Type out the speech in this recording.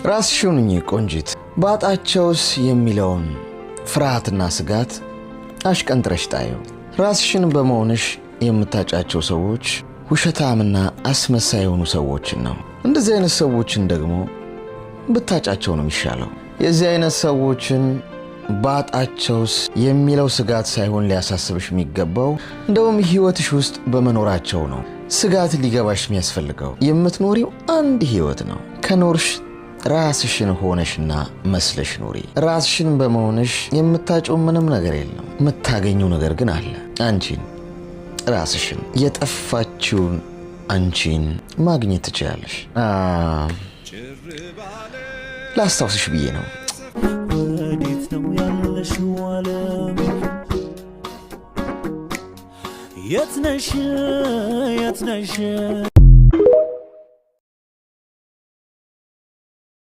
ራስሽን ቆንጂት ባጣቸውስ የሚለውን ፍርሃትና ስጋት አሽቀንጥረሽ ጣዩ። ራስሽን በመሆንሽ የምታጫቸው ሰዎች ውሸታምና አስመሳይ የሆኑ ሰዎችን ነው። እንደዚህ አይነት ሰዎችን ደግሞ ብታጫቸው ነው የሚሻለው። የዚህ አይነት ሰዎችን ባጣቸውስ የሚለው ስጋት ሳይሆን ሊያሳስብሽ የሚገባው እንደውም ህይወትሽ ውስጥ በመኖራቸው ነው። ስጋት ሊገባሽ የሚያስፈልገው የምትኖሪው አንድ ህይወት ነው። ከኖርሽ ራስሽን ሆነሽና መስለሽ ኑሪ። ራስሽን በመሆንሽ የምታጨው ምንም ነገር የለም። የምታገኘው ነገር ግን አለ። አንቺን ራስሽን የጠፋችውን አንቺን ማግኘት ትችላለሽ። ላስታውስሽ ብዬ ነው። ወዴት ነው ያለሽው ዓለም? የት ነሽ?